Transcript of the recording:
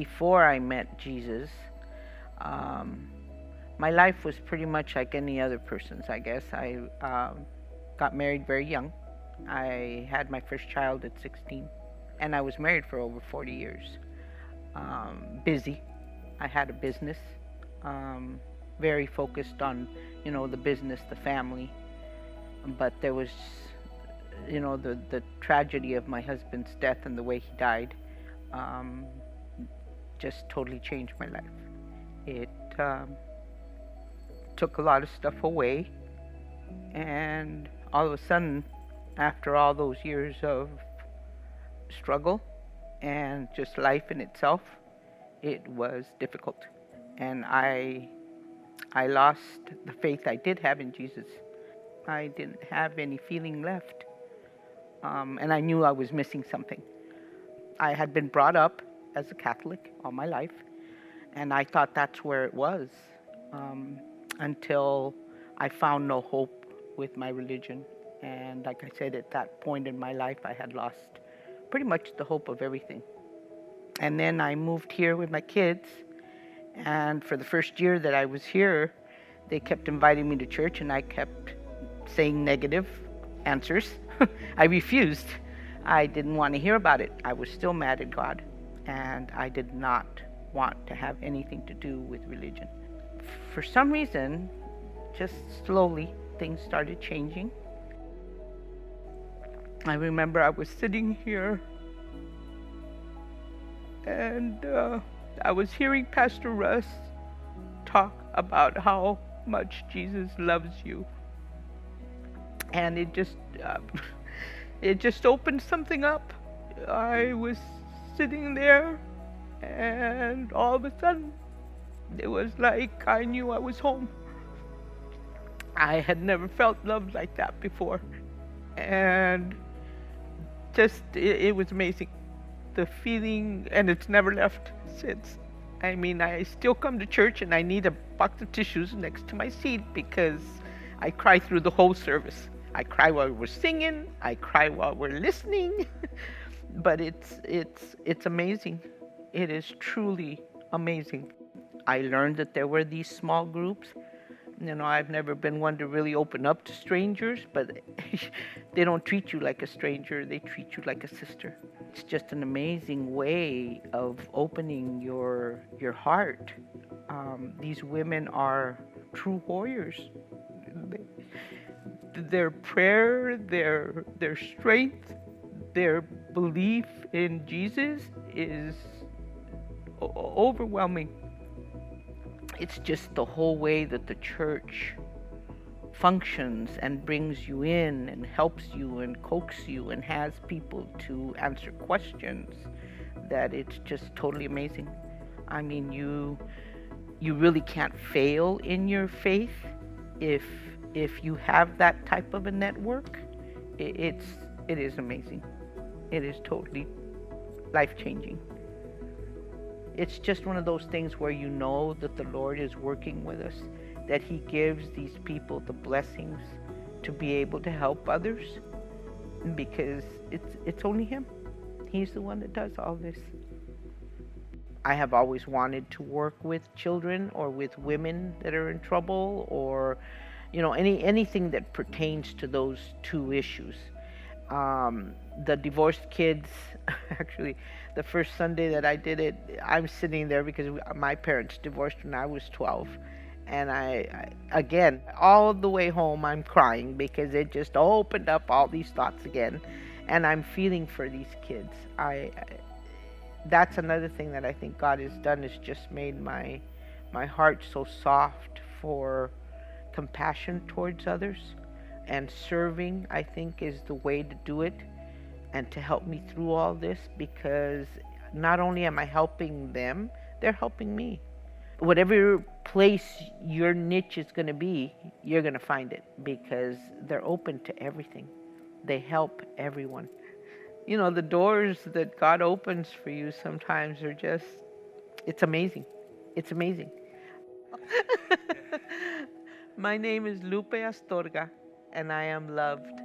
before I met Jesus, um, my life was pretty much like any other person's, I guess. I got married very young. I had my first child at 16, and I was married for over 40 years. Busy. I had a business, um, very focused on, the business, the family. But there was, the tragedy of my husband's death and the way he died, um, just totally changed my life. It took a lot of stuff away, and all of a sudden, after all those years of struggle and just life in itself, it was difficult. And I lost the faith I did have in Jesus. I didn't have any feeling left. And I knew I was missing something. I had been brought up as a Catholic all my life, and I thought that's where it was, until I found no hope with my religion. And like I said, at that point in my life, I had lost pretty much the hope of everything. And then I moved here with my kids, and for the first year that I was here, they kept inviting me to church, and I kept saying negative answers. I refused. I didn't want to hear about it. I was still mad at God, and I did not want to have anything to do with religion. For some reason, just slowly, things started changing. I remember I was sitting here, and I was hearing Pastor Russ talk about how much Jesus loves you. And it just opened something up. I was sitting there, and all of a sudden, it was like I knew I was home. I had never felt loved like that before. And just, it was amazing. The feeling, and it's never left since. I mean, I still come to church and I need a box of tissues next to my seat because I cry through the whole service. I cry while we're singing, I cry while we're listening. But it's amazing. It is truly amazing. I learned that there were these small groups. I've never been one to really open up to strangers, but they don't treat you like a stranger, they treat you like a sister. It's just an amazing way of opening your heart. These women are true warriors. Their prayer, their strength, their belief in Jesus is overwhelming. It's just the whole way that the church functions and brings you in and helps you and coaxes you and has people to answer questions, that it's just totally amazing. I mean, you really can't fail in your faith if you have that type of a network. It is amazing. It is totally life-changing. It's just one of those things where you know that the Lord is working with us, that He gives these people the blessings to be able to help others, because it's only Him. He's the one that does all this. I have always wanted to work with children or with women that are in trouble, or anything that pertains to those two issues. The divorced kids, actually, the first Sunday that I did it, I'm sitting there because my parents divorced when I was 12. And I again, all the way home, I'm crying because it just opened up all these thoughts again. And I'm feeling for these kids. That's another thing that I think God has done, is just made my heart so soft for compassion towards others. And serving, I think, is the way to do it, and to help me through all this, because not only am I helping them, they're helping me. Whatever place your niche is going to be, you're going to find it, because they're open to everything. They help everyone. The doors that God opens for you sometimes are just, it's amazing. It's amazing. My name is Lupe Astorga, and I am loved.